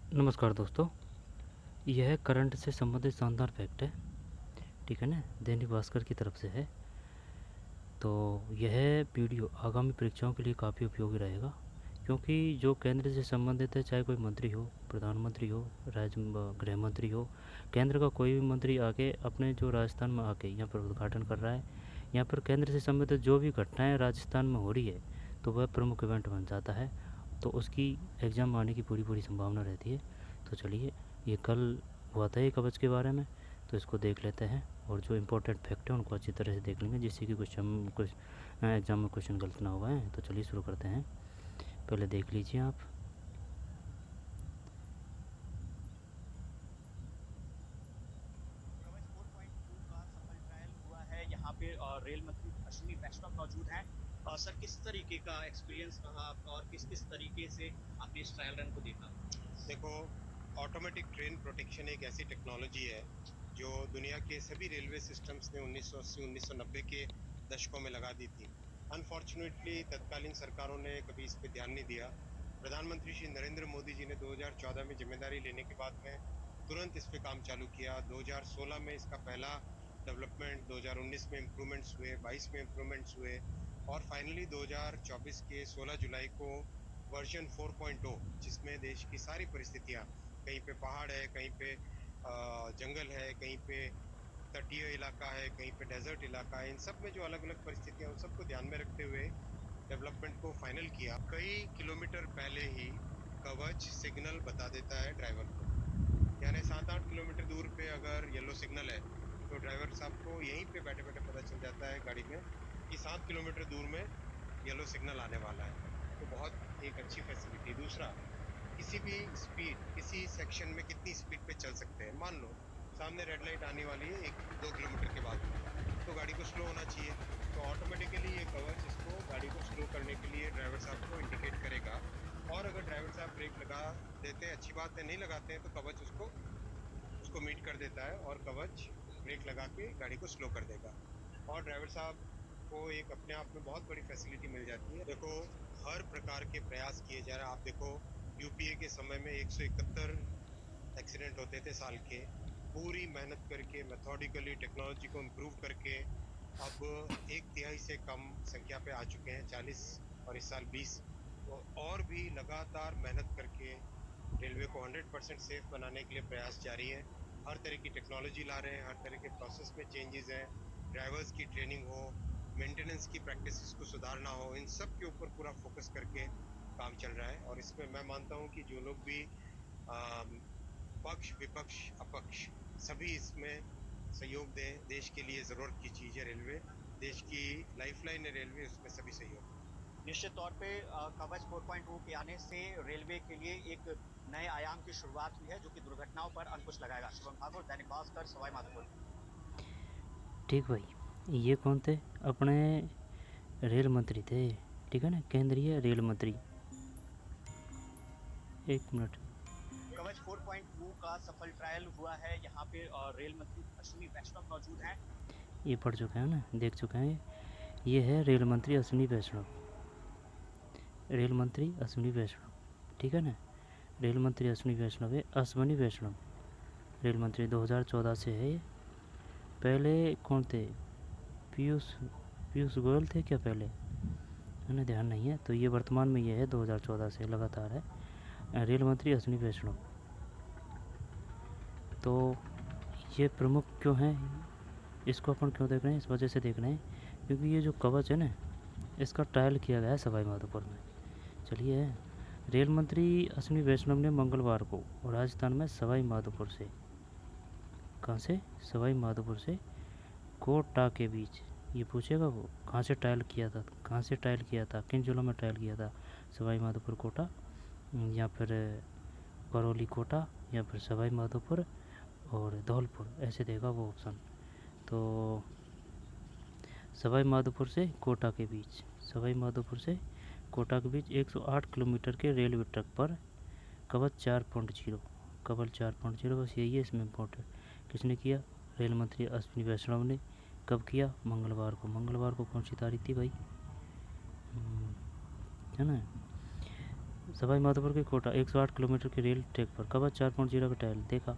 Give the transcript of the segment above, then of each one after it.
नमस्कार दोस्तों। यह करंट से संबंधित शानदार फैक्ट है, ठीक है ना, दैनिक भास्कर की तरफ से है। तो यह वीडियो आगामी परीक्षाओं के लिए काफ़ी उपयोगी रहेगा, क्योंकि जो केंद्र से संबंधित है, चाहे कोई मंत्री हो, प्रधानमंत्री हो, राज्य गृह मंत्री हो, केंद्र का कोई भी मंत्री आके अपने जो राजस्थान में आके यहाँ पर उद्घाटन कर रहा है, यहाँ पर केंद्र से संबंधित जो भी घटनाएं राजस्थान में हो रही है, तो वह प्रमुख इवेंट बन जाता है। तो उसकी एग्ज़ाम आने की पूरी पूरी संभावना रहती है। तो चलिए, ये कल हुआ था ये कवच के बारे में, तो इसको देख लेते हैं और जो इम्पोर्टेंट फैक्ट है उनको अच्छी तरह से देख लेंगे, जिससे कि कुछ एग्ज़ाम में क्वेश्चन गलत ना हुआ है। तो चलिए शुरू करते हैं। पहले देख लीजिए आप। कवच 4.2 का सफल ट्रायल हुआ है। यहाँ पे रेल मंत्री अश्विनी वैष्णव मौजूद हैं। सर, किस तरीके का एक्सपीरियंस रहा आपका और किस किस तरीके से आपने इस ट्रायल रन को देखा? देखो, ऑटोमेटिक ट्रेन प्रोटेक्शन एक ऐसी टेक्नोलॉजी है जो दुनिया के सभी रेलवे सिस्टम्स ने 1980-1990 के दशकों में लगा दी थी। अनफॉर्चुनेटली तत्कालीन सरकारों ने कभी इस पे ध्यान नहीं दिया। प्रधानमंत्री श्री नरेंद्र मोदी जी ने 2014 में जिम्मेदारी लेने के बाद में तुरंत इस पे काम चालू किया। 2016 में इसका पहला डेवलपमेंट, 2019 में इम्प्रूवमेंट्स हुए, 22 में इम्प्रूवमेंट्स हुए और फाइनली 2024 के 16 जुलाई को वर्जन 4.0, जिसमें देश की सारी परिस्थितियां, कहीं पे पहाड़ है, कहीं पे जंगल है, कहीं पे तटीय इलाका है, कहीं पे डेजर्ट इलाका है, इन सब में जो अलग अलग परिस्थितियां उन सबको ध्यान में रखते हुए डेवलपमेंट को फाइनल किया। कई किलोमीटर पहले ही कवच सिग्नल बता देता है ड्राइवर को, यानी 7-8 किलोमीटर दूर पे अगर येलो सिग्नल है तो ड्राइवर साहब को यहीं पे बैठे बैठे पता चल जाता है गाड़ी में कि 7 किलोमीटर दूर में येलो सिग्नल आने वाला है। तो बहुत एक अच्छी फैसिलिटी। दूसरा, किसी भी स्पीड, किसी सेक्शन में कितनी स्पीड पे चल सकते हैं। मान लो सामने रेड लाइट आने वाली है 1-2 किलोमीटर के बाद में, तो गाड़ी को स्लो होना चाहिए। तो ऑटोमेटिकली ये कवच इसको गाड़ी को स्लो करने के लिए ड्राइवर साहब को इंडिकेट करेगा। और अगर ड्राइवर साहब ब्रेक लगा देते हैं, अच्छी बात है, नहीं लगाते हैं तो कवच उसको उसको मीट कर देता है और कवच ब्रेक लगा के गाड़ी को स्लो कर देगा। और ड्राइवर साहब को एक अपने आप में बहुत बड़ी फैसिलिटी मिल जाती है। देखो, हर प्रकार के प्रयास किए जा रहे हैं। आप देखो, यूपीए के समय में 171 एक्सीडेंट होते थे साल के। पूरी मेहनत करके, मेथोडिकली टेक्नोलॉजी को इम्प्रूव करके अब 1/3 से कम संख्या पे आ चुके हैं, 40 और इस साल 20। तो और भी लगातार मेहनत करके रेलवे को 100% सेफ बनाने के लिए प्रयास जारी है। हर तरह की टेक्नोलॉजी ला रहे हैं, हर तरह के प्रोसेस में चेंजेस हैं, ड्राइवर्स की ट्रेनिंग हो, मेंटेनेंस की प्रैक्टिसेस को सुधारना हो, इन सब के ऊपर पूरा फोकस करके काम चल रहा है। और इसमें मैं मानता हूं कि जो लोग भी पक्ष, विपक्ष, अपक्ष, सभी इसमें सहयोग दें। देश के लिए जरूरत की चीज है रेलवे, देश की लाइफलाइन है रेलवे, उसमें सभी सहयोग। निश्चित तौर पे कवच 4.2 के आने से रेलवे के लिए एक नए आयाम की शुरुआत हुई है, जो कि दुर्घटनाओं पर अंकुश लगाएगा। शुभम ठाकुर, दैनिक भास्कर, सवाई माधोपुर। ठीक भाई, ये कौन थे? अपने रेल मंत्री थे, ठीक है ना, केंद्रीय रेल मंत्री। एक मिनट। कवच 4.2 का सफल ट्रायल हुआ है। यहाँ पे रेल मंत्री अश्विनी वैष्णव मौजूद हैं। ये पढ़ चुके हैं ना, देख चुके हैं। ये है रेल मंत्री अश्विनी वैष्णव, रेल मंत्री अश्विनी वैष्णव, ठीक है ना। रेल मंत्री अश्विनी वैष्णव है, अश्विनी वैष्णव रेल मंत्री 2014 से है ये। पहले कौन थे? पीयूष पीयूष गोयल थे क्या पहले? मैंने ध्यान नहीं है। तो ये वर्तमान में ये है, 2014 से लगातार है रेल मंत्री अश्विनी वैष्णव। तो ये प्रमुख क्यों हैं, इसको अपन क्यों देख रहे हैं? इस वजह से देख रहे हैं क्योंकि ये जो कवच है ना, इसका ट्रायल किया गया है सवाई माधोपुर में। चलिए, रेल मंत्री अश्विनी वैष्णव ने मंगलवार को राजस्थान में सवाई माधोपुर से, कहाँ से? सवाई माधोपुर से कोटा के बीच, ये पूछेगा वो कहाँ से ट्रायल किया था, कहाँ से ट्रायल किया था, किन जिलों में ट्रायल किया था? सवाई माधोपुर कोटा, या फिर करौली कोटा, या फिर सवाई माधोपुर और धौलपुर, ऐसे देगा वो ऑप्शन। तो सवाई माधोपुर से कोटा के बीच, सवाई माधोपुर से कोटा के बीच 108 किलोमीटर के रेलवे ट्रैक पर कवच 4.0, कवच 4.0, बस यही है इसमें इम्पोर्टेंट। किसने किया? रेल मंत्री अश्विनी वैष्णव ने। कब किया? मंगलवार को। मंगलवार को कौन सी तारीख थी भाई? है ना, सवाई माधोपुर के कोटा 108 किलोमीटर की रेल ट्रैक पर कवच 4.0 का टायल देखा।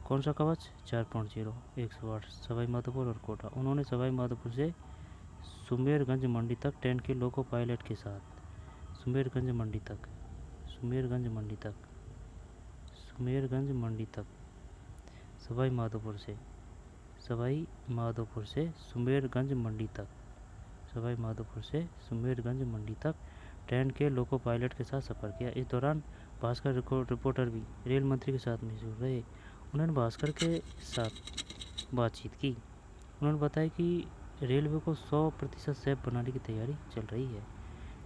कौन सा कवच? 4.0 108 सवाई माधोपुर और कोटा। उन्होंने सवाई माधोपुर से सुमेरगंज मंडी तक ट्रेन के लोको पायलट के साथ सुमेरगंज मंडी तक सुमेरगंज मंडी तक सुमेरगंज मंडी तक सवाई माधोपुर से सुमेरगंज मंडी तक सवाई माधोपुर से सुमेरगंज मंडी तक ट्रेन के लोको पायलट के साथ सफ़र किया। इस दौरान भास्कर रिपोर्टर भी रेल मंत्री के साथ मौजूद रहे। उन्होंने भास्कर के साथ बातचीत की। उन्होंने बताया कि रेलवे को 100% सेफ बनाने की तैयारी चल रही है।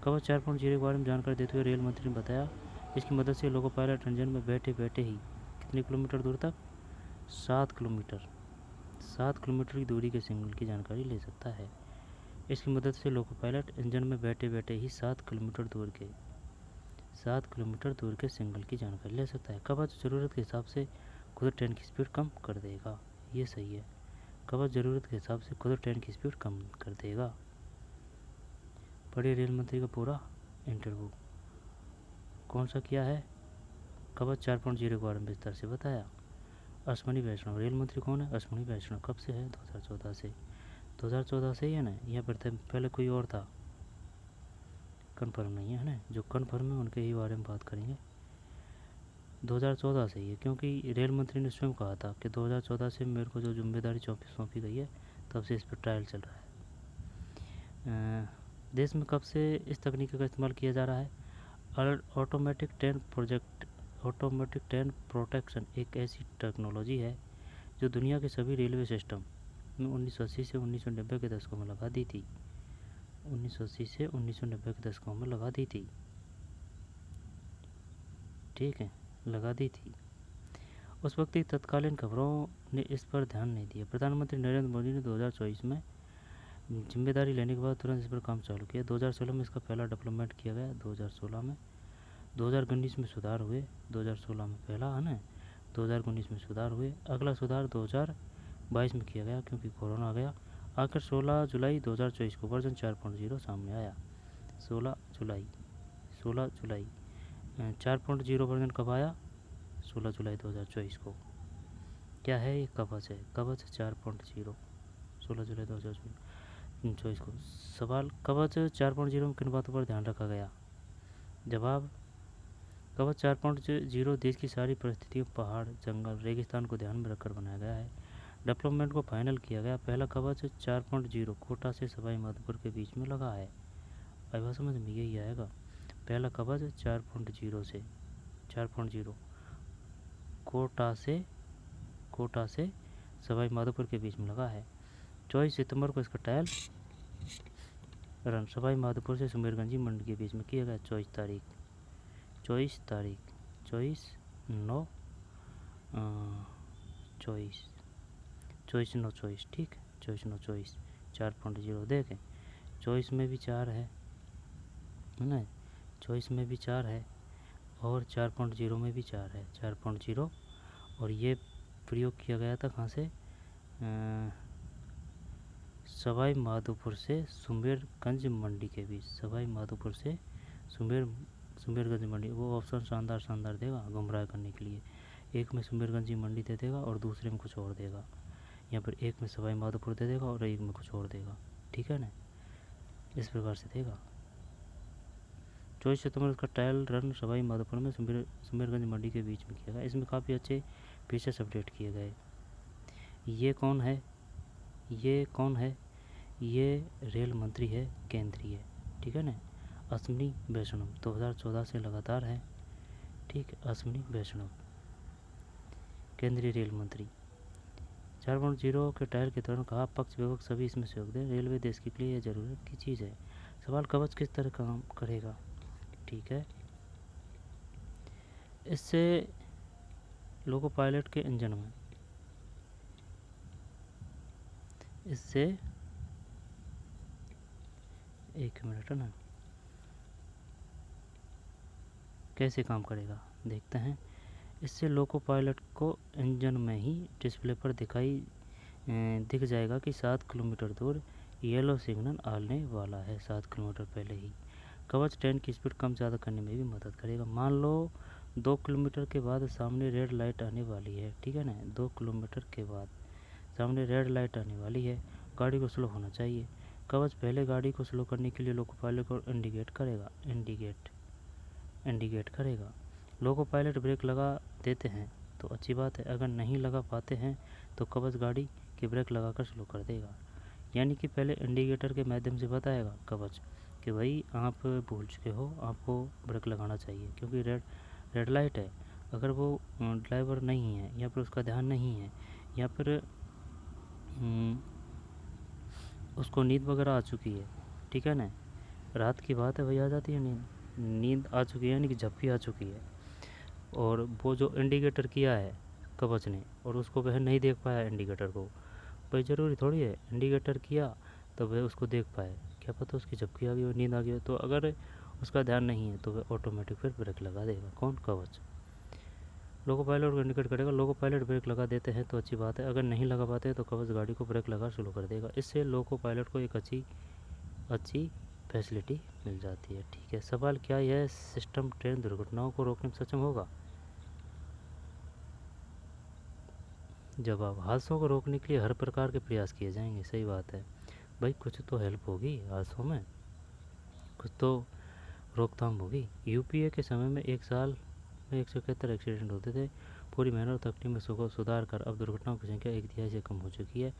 कवच 4.0 के बारे में जानकारी देते हुए रेल मंत्री ने बताया इसकी मदद से लोको पायलट इंजन में बैठे बैठे ही कितने किलोमीटर दूर तक 7 किलोमीटर की दूरी के सिग्नल की जानकारी ले सकता है। इसकी मदद से लोको पायलट इंजन में बैठे बैठे ही 7 किलोमीटर दूर के सिग्नल की जानकारी ले सकता है। कवच ज़रूरत के हिसाब से खुद ट्रेन की स्पीड कम कर देगा। ये सही है। कवच ज़रूरत के हिसाब से खुद ट्रेन की स्पीड कम कर देगा। पढ़िए रेल मंत्री का पूरा इंटरव्यू। कौन सा किया है? कवच 4.0 के बारे में विस्तार से बताया। अश्विनी वैष्णव रेल मंत्री कौन है? अश्विनी वैष्णव। कब से है? 2014 से ही है ना, या फिर पहले कोई और था? कन्फर्म नहीं है ना, जो कन्फर्म है उनके ही बारे में बात करेंगे। 2014 से ही है, क्योंकि रेल मंत्री ने स्वयं कहा था कि 2014 से मेरे को जो जिम्मेदारी सौंपी गई है तब से इस पर ट्रायल चल रहा है। देश में कब से इस तकनीक का इस्तेमाल किया जा रहा है? ऑटोमेटिक ट्रेन प्रोटेक्शन एक ऐसी टेक्नोलॉजी है जो दुनिया के सभी रेलवे सिस्टम में 1980 से 1990 के दशकों में लगा दी थी। 1980 से 1990 के दशकों में लगा दी थी। ठीक है, लगा दी थी। उस वक्त की तत्कालीन खबरों ने इस पर ध्यान नहीं दिया। प्रधानमंत्री नरेंद्र मोदी ने 2024 में जिम्मेदारी लेने के बाद तुरंत इस पर काम चालू किया। 2016 में इसका पहला डेवलपमेंट किया गया। 2016 में 2019 में सुधार हुए। 2016 में पहला है ना, 2019 में सुधार हुए। अगला सुधार 2022 में किया गया क्योंकि कोरोना आ गया। आखिर 16 जुलाई 2024 को वर्जन 4.0 सामने आया। 16 जुलाई 4.0 वर्जन कब आया? 16 जुलाई 2024 को। क्या है ये? कवच है। कवच 4.0 16 जुलाई 2024 को। सवाल, कवच 4.0 में किन बातों पर ध्यान रखा गया? जवाब, कवच 4.0 देश की सारी परिस्थितियों, पहाड़, जंगल, रेगिस्तान को ध्यान में रखकर बनाया गया है। डेवलपमेंट को फाइनल किया गया। पहला कवच 4.0 कोटा से सवाई माधोपुर के बीच में लगा है। अब समझ में यही आएगा। पहला कवच 4.0 कोटा से सवाई माधोपुर के बीच में लगा है। 24 सितंबर को इसका ट्रायल रन सवाई माधोपुर से सुमेरगंज मंडी के बीच में किया गया। 24 तारीख 24/9/24 ठीक है। 24/9/24 4.0 देखें। 24 में भी 4 है ना, 24 में भी 4 है और 4.0 में भी 4 है। 4.0 और ये प्रयोग किया गया था कहाँ से? सवाई माधोपुर से सुमेरगंज मंडी के बीच। सवाई माधोपुर से सुमेरगंज मंडी। वो ऑप्शन शानदार देगा गुमराह करने के लिए। एक में सुमेरगंज मंडी दे देगा और दूसरे में कुछ और देगा, या फिर एक में सवाई माधोपुर दे देगा और एक में कुछ और देगा। ठीक है ना, इस प्रकार से देगा। 24 सितंबर का ट्रायल रन सवाई माधोपुर में सुमेरगंज मंडी के बीच में किया गया। इसमें काफ़ी अच्छे फीचर्स अपडेट किए गए। ये कौन है? ये रेल मंत्री है, केंद्रीय। ठीक है ना, अश्विनी वैष्णव 2014 से लगातार है। ठीक है, अश्विनी वैष्णव केंद्रीय रेल मंत्री। 4.0 के ट्रायल के दौरान कहा पक्ष विपक्ष सभी इसमें सहयोग दें, रेलवे देश के लिए यह जरूरत की चीज़ है। सवाल, कवच किस तरह काम करेगा? ठीक है, इससे लोको पायलट के इंजन में एक मिनट है ना, कैसे काम करेगा देखते हैं। इससे लोको पायलट को इंजन में ही डिस्प्ले पर दिख जाएगा कि 7 किलोमीटर दूर येलो सिग्नल आने वाला है। 7 किलोमीटर पहले ही कवच ट्रेन की स्पीड कम ज़्यादा करने में भी मदद करेगा। मान लो 2 किलोमीटर के बाद सामने रेड लाइट आने वाली है, ठीक है ना, 2 किलोमीटर के बाद सामने रेड लाइट आने वाली है, गाड़ी को स्लो होना चाहिए। कवच पहले गाड़ी को स्लो करने के लिए लोको पायलट को इंडिकेट करेगा। लोको पायलट ब्रेक लगा देते हैं तो अच्छी बात है, अगर नहीं लगा पाते हैं तो कवच गाड़ी की ब्रेक लगाकर स्लो कर देगा। यानी कि पहले इंडिकेटर के माध्यम से बताएगा कवच कि भाई आप भूल चुके हो, आपको ब्रेक लगाना चाहिए, क्योंकि रेड लाइट है। अगर वो ड्राइवर नहीं है या फिर उसका ध्यान नहीं है या फिर उसको नींद वगैरह आ चुकी है, ठीक है ना, रात की बात है भाई, आ जाती है नींद आ चुकी है, यानी कि झपकी आ चुकी है, और वो जो इंडिकेटर किया है कवच ने और उसको वह नहीं देख पाया इंडिकेटर को, भाई ज़रूरी थोड़ी है इंडिकेटर किया तो वह उसको देख पाए, क्या पता उसकी झपकी आ गई हो, नींद आ गई हो, तो अगर उसका ध्यान नहीं है तो वह ऑटोमेटिक फिर ब्रेक लगा देगा। कौन? कवच। लोको पायलट को इंडिकेट करेगा, लोको पायलट ब्रेक लगा देते हैं तो अच्छी बात है, अगर नहीं लगा पाते हैं तो कवच गाड़ी को ब्रेक लगा शुरू कर देगा। इससे लोको पायलट को एक अच्छी फैसिलिटी मिल जाती है। ठीक है, सवाल, क्या यह सिस्टम ट्रेन दुर्घटनाओं को रोकने में सक्षम होगा? जवाब, हादसों को रोकने के लिए हर प्रकार के प्रयास किए जाएंगे। सही बात है भाई, कुछ तो हेल्प होगी हादसों में, कुछ तो रोकथाम होगी। यूपीए के समय में एक साल में 171 एक्सीडेंट होते थे। पूरी मेहनत और तकनीक में सुधार कर अब दुर्घटनाओं की संख्या 1/3 से कम हो चुकी है।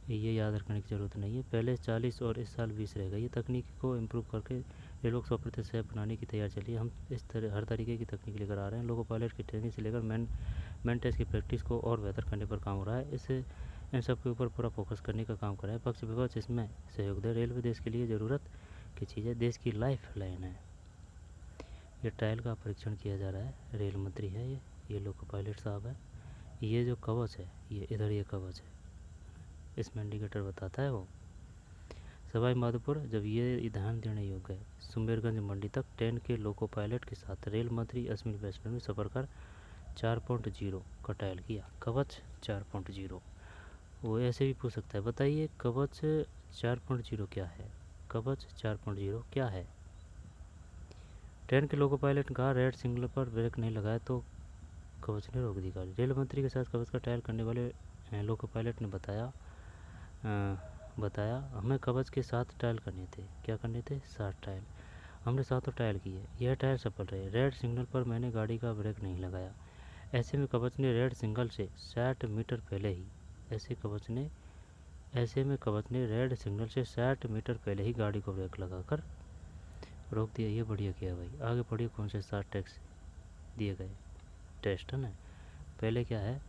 ये याद रखने की ज़रूरत नहीं है, पहले 40 और इस साल 20 रह गई। ये तकनीक को इम्प्रूव करके रेलवे को 100% सेफ बनाने की तैयारी चली है। हम इस तरह हर तरीके की तकनीक लेकर आ रहे हैं। लोको पायलट की ट्रेनिंग से लेकर मैन टेस्ट की प्रैक्टिस को और बेहतर करने पर काम हो रहा है। इससे इन सब के ऊपर पूरा फोकस करने का काम कर रहा है। पक्ष विपक्ष इसमें सहयोग दे। रेलवे देश के लिए ज़रूरत की चीज़ है, देश की लाइफ लाइन है। ये ट्रायल का परीक्षण किया जा रहा है। रेल मंत्री है ये लोको पायलट साहब है। ये जो कवच है, ये इधर ये कवच है, इसमें इंडिकेटर बताता है वो। सवाई माधोपुर, जब ये ध्यान देने योग्य है, सुमेरगंज मंडी तक ट्रेन के लोको पायलट के साथ रेल मंत्री अश्विनी वैष्णव ने सफ़र कर 4.0 का ट्रायल किया। कवच 4.0, वो ऐसे भी पूछ सकता है, बताइए कवच 4.0 क्या है? कवच 4.0 क्या है? ट्रेन के लोको पायलट ने कहा, रेड सिग्नल पर ब्रेक नहीं लगाया तो कवच ने रोक दी गाड़ी। रेल मंत्री के साथ कवच का ट्रायल करने वाले लोको पायलट ने बताया हमें कवच के साथ ट्रायल करने थे। क्या करने थे? 7 ट्रायल। हमने 7 ट्रायल किए, यह ट्रायल सफल रहे। रेड सिग्नल पर मैंने गाड़ी का ब्रेक नहीं लगाया। ऐसे में कवच ने रेड सिग्नल से 60 मीटर पहले ही रेड सिग्नल से 60 मीटर पहले ही गाड़ी को ब्रेक लगाकर रोक दिया। ये बढ़िया किया भाई। आगे पढ़िए कौन से 7 टैक्स दिए गए टेस्ट है ना। पहले क्या है,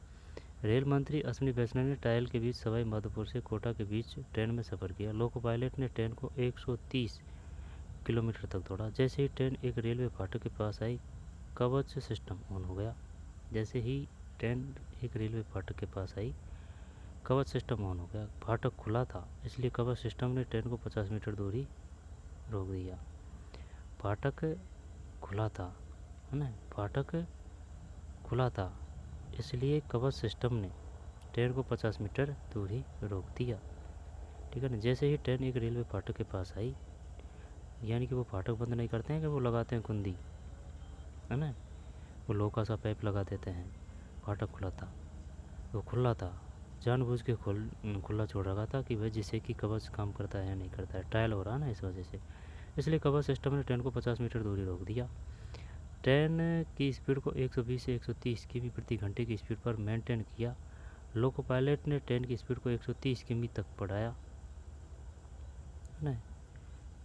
रेल मंत्री अश्विनी वैष्णव ने ट्रायल के बीच सवाई माधोपुर से कोटा के बीच ट्रेन में सफ़र किया। लोको पायलट ने ट्रेन को 130 किलोमीटर तक दौड़ा। जैसे ही ट्रेन एक रेलवे फाटक के पास आई, कवच सिस्टम ऑन हो गया। जैसे ही ट्रेन एक रेलवे फाटक के पास आई, कवच सिस्टम ऑन हो गया। फाटक खुला था, इसलिए कवच सिस्टम ने ट्रेन को 50 मीटर दूरी रोक दिया। फाटक खुला था, है ना, फाटक खुला था, इसलिए कवच सिस्टम ने ट्रेन को 50 मीटर दूरी रोक दिया। ठीक है ना। जैसे ही ट्रेन एक रेलवे फाटक के पास आई, यानी कि वो फाटक बंद नहीं करते हैं कि वो लगाते हैं कुंदी, है ना, वो लोहा का सा पाइप लगा देते हैं। फाटक खुला था, वो खुला था, जानबूझ के खुला छोड़ रखा था कि भाई जिससे कि कवच काम करता है या नहीं करता है, ट्रायल हो रहा है ना, इस वजह से। इसलिए कवच सिस्टम ने ट्रेन को 50 मीटर दूरी रोक दिया। ट्रेन की स्पीड को 120 से 130 किमी प्रति घंटे की स्पीड पर मेंटेन किया। लोको पायलट ने ट्रेन की स्पीड को 130 किमी तक बढ़ाया,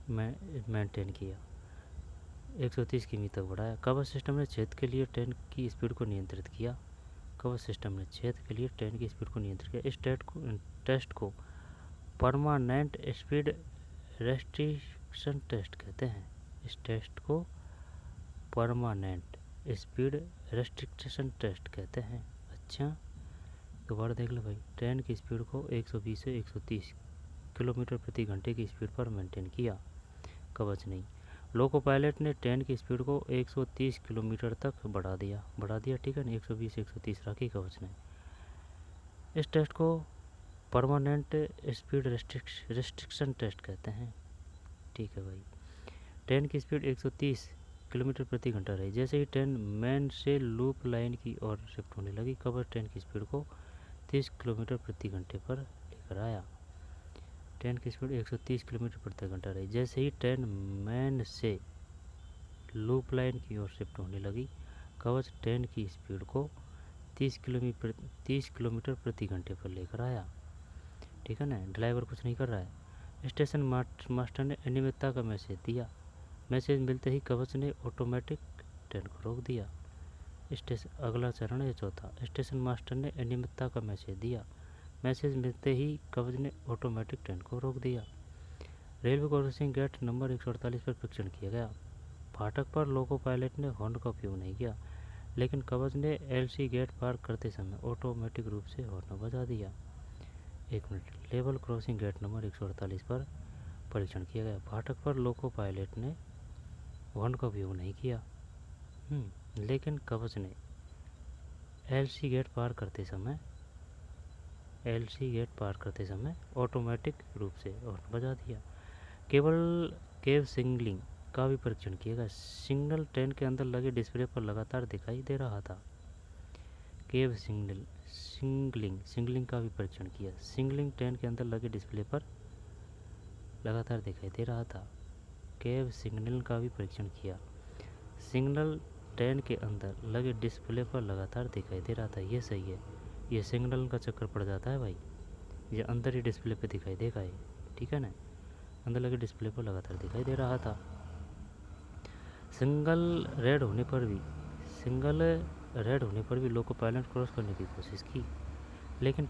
मेंटेन किया, 130 किमी तक बढ़ाया। कवच सिस्टम ने छेद के लिए ट्रेन की स्पीड को नियंत्रित किया। कवच सिस्टम ने छेद के लिए ट्रेन की स्पीड को नियंत्रित किया। इस टेस्ट को परमानेंट स्पीड रेस्ट्रिक्शन टेस्ट कहते हैं। इस टेस्ट को परमानेंट स्पीड रेस्ट्रिक्शन टेस्ट कहते हैं। अच्छा, दोबारा देख लो भाई। ट्रेन की स्पीड को 120 से 130 किलोमीटर प्रति घंटे की स्पीड पर मेंटेन किया, कवच नहीं। लोको पायलट ने ट्रेन की स्पीड को 130 किलोमीटर तक बढ़ा दिया, ठीक है ना, 120 130 रखी कवच ने। इस टेस्ट को परमानेंट स्पीड रेस्ट्रिक्शन टेस्ट कहते हैं। ठीक है भाई। ट्रेन की स्पीड 130 किलोमीटर प्रति घंटा रही। जैसे ही ट्रेन मेन से लूप लाइन की ओर शिफ्ट होने लगी, कवच ट्रेन की स्पीड को 30 किलोमीटर प्रति घंटे पर लेकर आया। ट्रेन की स्पीड 130 किलोमीटर प्रति घंटा रही। जैसे ही ट्रेन मेन से लूप लाइन की ओर शिफ्ट होने लगी, कवच ट्रेन की स्पीड को 30 किलोमीटर प्रति घंटे पर लेकर आया। ठीक है ना, ड्राइवर कुछ नहीं कर रहा है। स्टेशन मास्टर ने अनियमितता का मैसेज दिया। मैसेज मिलते ही कवच ने ऑटोमेटिक ट्रेन को रोक दिया। अगला चरण है चौथा। स्टेशन मास्टर ने अनियमितता का मैसेज दिया। मैसेज मिलते ही कवच ने ऑटोमेटिक ट्रेन को रोक दिया। रेलवे क्रॉसिंग गेट नंबर 148 पर परीक्षण किया गया। फाटक पर लोको पायलट ने हॉर्न का उपयोग नहीं किया, लेकिन कवच ने एलसी गेट पार करते समय ऑटोमेटिक रूप से हॉर्न बजा दिया। 1 minute. Level crossing gate number 148 पर परीक्षण किया गया। फाटक पर लोको पायलट ने हॉर्न का उपयोग नहीं किया, लेकिन कवच ने एलसी गेट पार करते समय ऑटोमेटिक रूप से हॉर्न बजा दिया। केव सिग्नलिंग का भी परीक्षण किया गया। सिग्नल ट्रेन के अंदर लगे डिस्प्ले पर लगातार दिखाई दे रहा था। केव सिग्नलिंग का भी परीक्षण किया। सिग्नलिंग ट्रेन के अंदर लगे डिस्प्ले पर लगातार दिखाई दे रहा था। केव सिग्नल का भी परीक्षण किया। सिग्नल ट्रेन के अंदर लगे डिस्प्ले पर लगातार दिखाई दे रहा था। ये सही है, ये सिग्नल का चक्कर पड़ जाता है भाई, ये अंदर ही डिस्प्ले पे दिखाई देगा ये, ठीक है ना, अंदर लगे डिस्प्ले पर लगातार दिखाई दे रहा था। सिंगल रेड होने पर भी लोको पायलट क्रॉस करने की कोशिश की, लेकिन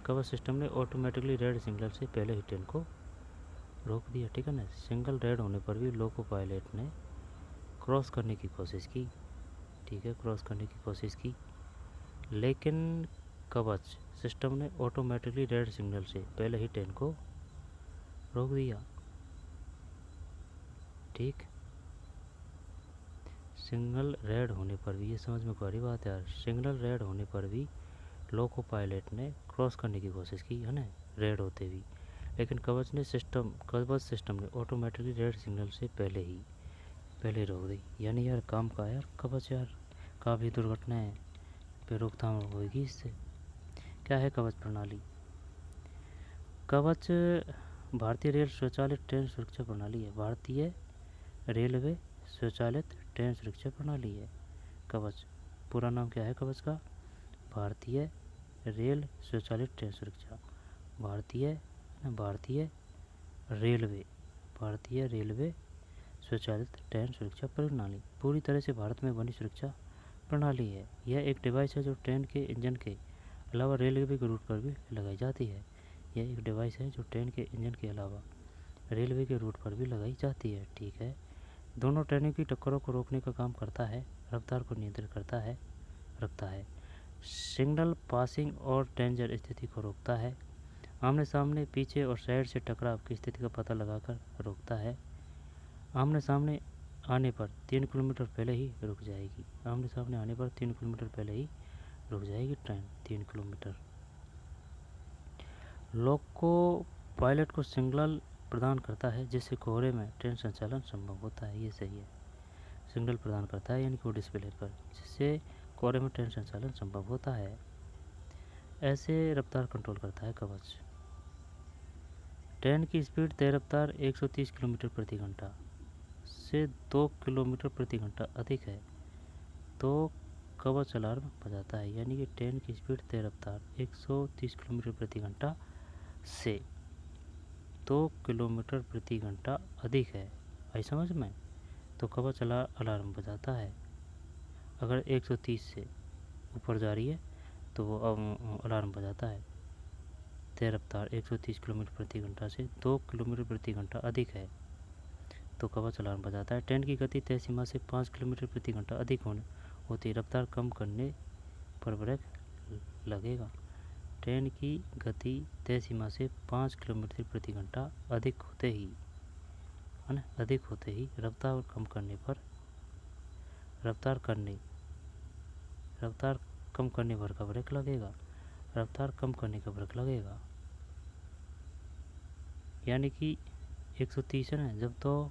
कवच सिस्टम ने ऑटोमेटिकली रेड सिग्नल से पहले ही ट्रेन को रोक दिया। ठीक है ना, सिंगल रेड होने पर भी लोको पायलट ने क्रॉस करने की कोशिश की, ठीक है, क्रॉस करने की कोशिश की, लेकिन कवच सिस्टम ने ऑटोमेटिकली रेड सिग्नल से पहले ही ट्रेन को रोक दिया। ठीक, सिग्नल रेड होने पर भी, ये समझ में कोई बात है यार, सिग्नल रेड होने पर भी लोको पायलट ने क्रॉस करने की कोशिश की, है ना, रेड होते भी, लेकिन कवच सिस्टम ने ऑटोमेटिकली रेड सिग्नल से पहले रोक दी। यानी यार काम का यार कवच यार, काफ़ी दुर्घटनाएं पे रोकथाम होगी इससे। क्या है कवच प्रणाली? कवच भारतीय रेल स्वचालित ट्रेन सुरक्षा प्रणाली है। भारतीय रेलवे स्वचालित ट्रेन सुरक्षा प्रणाली है कवच। पूरा नाम क्या है कवच का? भारतीय रेल स्वचालित ट्रेन सुरक्षा। भारतीय रेलवे स्वचालित ट्रेन सुरक्षा प्रणाली पूरी तरह से भारत में बनी सुरक्षा प्रणाली है। यह एक डिवाइस है जो ट्रेन के इंजन के अलावा रेलवे के रूट पर भी लगाई जाती है। यह एक डिवाइस है जो ट्रेन के इंजन के अलावा रेलवे के रूट पर भी लगाई जाती है। ठीक है, दोनों ट्रेनों की टक्करों को रोकने का काम करता है, रफ्तार को नियंत्रित रखता है, सिग्नल पासिंग और डेंजर स्थिति को रोकता है, आमने सामने, पीछे और साइड से टकराव की स्थिति का पता लगाकर रोकता है। आमने सामने आने पर 3 किलोमीटर पहले ही रुक जाएगी। आमने सामने आने पर 3 किलोमीटर पहले ही रुक जाएगी ट्रेन, 3 किलोमीटर। लोको पायलट को सिग्नल प्रदान करता है जिससे कोहरे में ट्रेन संचालन संभव होता है। ये सही है, सिग्नल प्रदान करता है यानी कि वो डिस्प्ले पर, जिससे कोहरे में ट्रेन संचालन संभव होता है। ऐसे रफ्तार कंट्रोल करता है कवच। ट्रेन की स्पीड तय रफ्तार 130 किलोमीटर प्रति घंटा से 2 किलोमीटर प्रति घंटा अधिक है तो कवच अलार्म बजाता है। यानी कि ट्रेन की स्पीड तय रफ्तार 130 किलोमीटर प्रति घंटा से 2 किलोमीटर प्रति घंटा अधिक है, आई समझ में, तो कवच अलार्म बजाता है। अगर 130 से ऊपर जा रही है तो वो अलार्म बजाता है। तय रफ्तार 130 किलोमीटर प्रति घंटा से 2 किलोमीटर प्रति घंटा अधिक है तो कवच अलार्म बजाता है। ट्रेन की गति तय सीमा से 5 किलोमीटर प्रति घंटा अधिक होती है, रफ्तार कम करने पर ब्रेक लगेगा। ट्रेन की गति तय सीमा से 5 किलोमीटर प्रति घंटा अधिक होते ही रफ्तार कम करने पर रफ्तार कम करने पर का ब्रेक लगेगा। रफ्तार कम करने का ब्रेक लगेगा। यानी कि 130 है ना, जब तो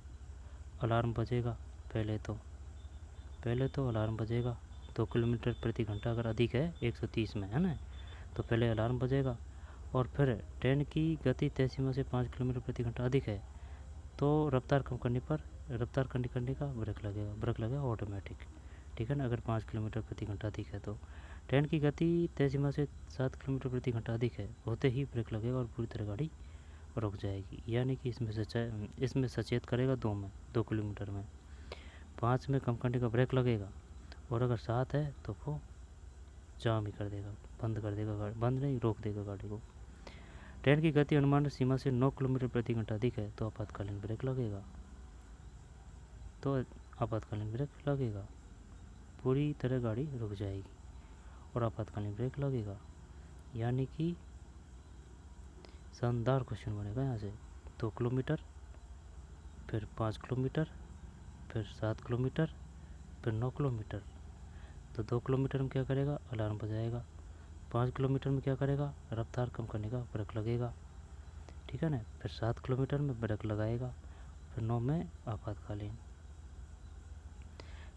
अलार्म बजेगा, पहले तो अलार्म बजेगा 2 किलोमीटर प्रति घंटा अगर अधिक है 130 में, है ना, तो पहले अलार्म बजेगा। और फिर ट्रेन की गति तय सीमा से 5 किलोमीटर प्रति घंटा अधिक है तो रफ्तार कम करने पर रफ्तार कम करने का ब्रेक लगेगा ऑटोमेटिक, ठीक है ना। अगर 5 किलोमीटर प्रति घंटा अधिक है तो ट्रेन की गति तय सीमा से 7 किलोमीटर प्रति घंटा अधिक है, होते ही ब्रेक लगेगा और पूरी तरह गाड़ी रुक जाएगी। यानी कि इसमें सचेत करेगा 2 किलोमीटर में, 5 में कम करने का ब्रेक लगेगा, और अगर 7 है तो वो जाम ही कर देगा, बंद कर देगा गाड़ी, बंद नहीं, रोक देगा गाड़ी को। ट्रेन की गति अनुमानित सीमा से 9 किलोमीटर प्रति घंटा अधिक है तो आपातकालीन ब्रेक लगेगा, पूरी तरह गाड़ी रुक जाएगी और आपातकालीन ब्रेक लगेगा। यानी कि शानदार क्वेश्चन बनेगा यहाँ से। 2 किलोमीटर, फिर 5 किलोमीटर, फिर 7 किलोमीटर, फिर 9 किलोमीटर। तो 2 किलोमीटर में क्या करेगा, अलार्म बजाएगा। 5 किलोमीटर में क्या करेगा, रफ्तार कम करने का ब्रेक लगेगा, ठीक है ना। फिर 7 किलोमीटर में ब्रेक लगाएगा, फिर 9 में आपातकालीन।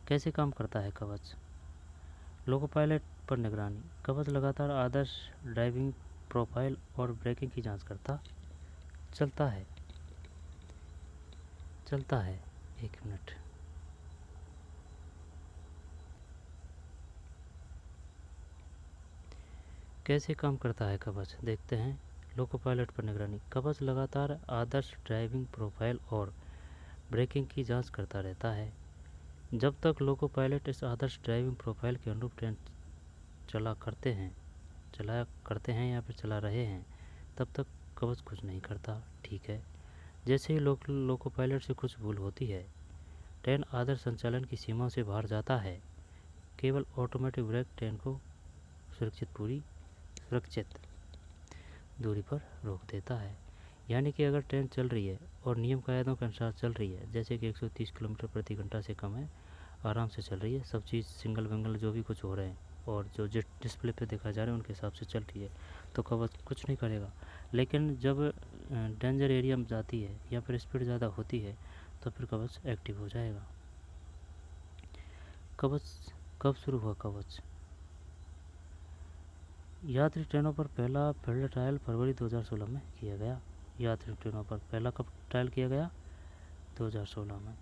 कैसे काम करता है कवच? लोको पायलट पर निगरानी। कवच लगातार आदर्श ड्राइविंग प्रोफाइल और ब्रेकिंग की जांच करता चलता है। 1 मिनट। कैसे काम करता है कवच, देखते हैं। लोको पायलट पर निगरानी। कवच लगातार आदर्श ड्राइविंग प्रोफाइल और ब्रेकिंग की जांच करता रहता है। जब तक लोको पायलट इस आदर्श ड्राइविंग प्रोफाइल के अनुरूप ट्रेन चलाया करते हैं या फिर चला रहे हैं, तब तक कवच कुछ नहीं करता, ठीक है। जैसे ही लोको पायलट से कुछ भूल होती है, ट्रेन आदर्श संचालन की सीमा से बाहर जाता है, केवल ऑटोमेटिक ब्रेक ट्रेन को सुरक्षित दूरी पर रोक देता है। यानी कि अगर ट्रेन चल रही है और नियम कायदों के अनुसार चल रही है, जैसे कि 130 किलोमीटर प्रति घंटा से कम है, आराम से चल रही है, सब चीज़ सिंगल विंगल जो भी कुछ हो रहे हैं और जो डिस्प्ले पे देखा जा रहा है उनके हिसाब से चल रही है, तो कवच कुछ नहीं करेगा। लेकिन जब डेंजर एरिया में जाती है या फिर स्पीड ज़्यादा होती है तो फिर कवच एक्टिव हो जाएगा। कवच कब शुरू हुआ? कवच यात्री ट्रेनों पर पहला फील्ड ट्रायल फरवरी 2016 में किया गया। यात्री ट्रेनों पर पहला कब ट्रायल किया गया? 2016 में।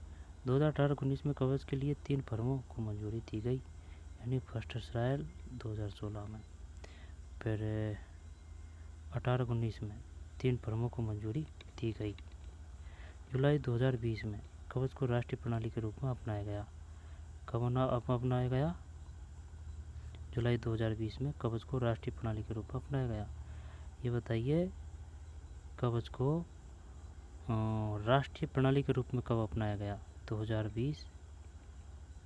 2018-19 में कवच के लिए 3 फर्मों को मंजूरी दी गई, यानी फर्स्ट ट्रायल 2016 में। फिर 18-19 में 3 फर्मों को मंजूरी दी गई। जुलाई 2020 में कवच को राष्ट्रीय प्रणाली के रूप में अपनाया गया। कब अपनाया गया? जुलाई 2020 में कवच को राष्ट्रीय प्रणाली के रूप में अपनाया गया। ये बताइए, कवच को राष्ट्रीय प्रणाली के रूप में कब अपनाया गया? 2020,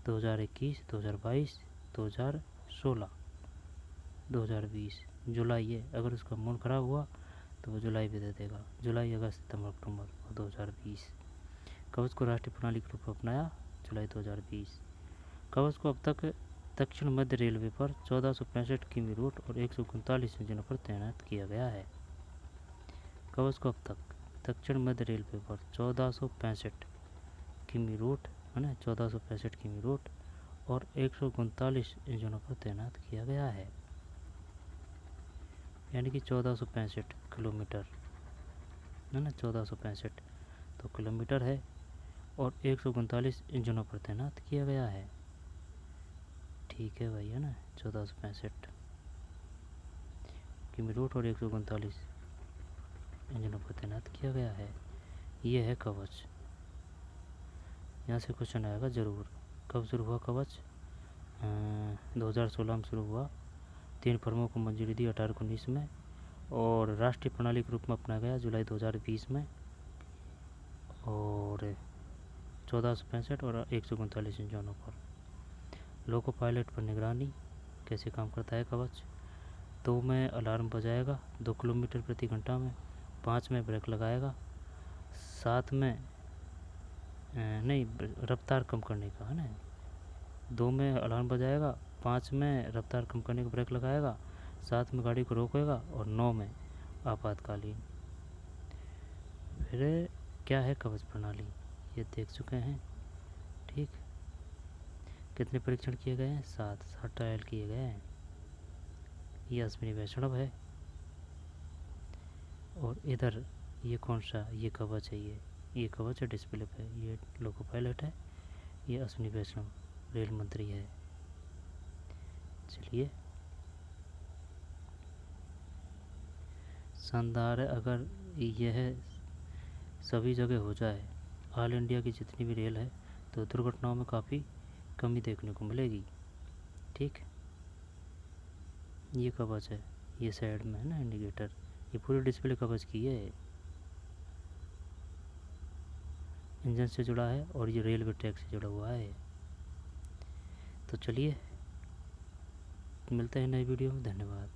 2021, 2022, 2016। 2020 जुलाई है। अगर उसका मूड खराब हुआ तो वो जुलाई भी दे देगा। जुलाई, अगस्त, सितंबर, अक्टूबर और 2020। कवच को राष्ट्रीय प्रणाली के रूप में अपनाया जुलाई 2020। कवच को अब तक दक्षिण मध्य रेलवे पर 1465 किमी रूट और 139 इंजनों पर तैनात किया गया है। कवच को अब तक दक्षिण मध्य रेलवे पर 1465 किमी रूट, है ना, 1465 किमी रूट और 139 इंजनों पर तैनात किया गया है। यानी कि 1465 किलोमीटर, है ना, 1465 तो किलोमीटर है और 139 इंजनों पर तैनात किया गया है, ठीक है भाई, है ना। 1465 किमी रूट और 139 इंजनों पर तैनात किया गया है। ये है कवच। यहाँ से क्वेश्चन आएगा ज़रूर। कब शुरू हुआ कवच? 2016 में शुरू हुआ। 3 फर्मों को मंजूरी दी 18-19 में और राष्ट्रीय प्रणाली के रूप में अपनाया गया जुलाई 2020 में और 1465 और 139 इंजनों पर। लोको पायलट पर निगरानी। कैसे काम करता है कवच? 2 में अलार्म बजाएगा 2 किलोमीटर प्रति घंटा में, 5 में ब्रेक लगाएगा, 7 में नहीं, रफ्तार कम करने का, है ना। 2 में अलार्म बजाएगा, 5 में रफ्तार कम करने का ब्रेक लगाएगा, 7 में गाड़ी को रोकेगा और 9 में आपातकालीन। फिर क्या है कवच प्रणाली ये देख चुके हैं। ठीक, कितने परीक्षण किए गए हैं? 7 ट्रायल किए गए हैं। ये अश्विनी वैष्णव है और इधर ये कौन सा, ये कवच है, ये कवच है डिस्प्ले पे, ये लोको पायलट है, ये अश्विनी वैष्णव रेल मंत्री है। चलिए, शानदार है। अगर यह सभी जगह हो जाए, ऑल इंडिया की जितनी भी रेल है, तो दुर्घटनाओं में काफ़ी कमी देखने को मिलेगी। ठीक, ये कवच है, ये साइड में है ना इंडिकेटर, ये पूरी डिस्प्ले कवच की है, इंजन से जुड़ा है और ये रेलवे ट्रैक से जुड़ा हुआ है। तो चलिए, मिलते हैं नई वीडियो में। धन्यवाद।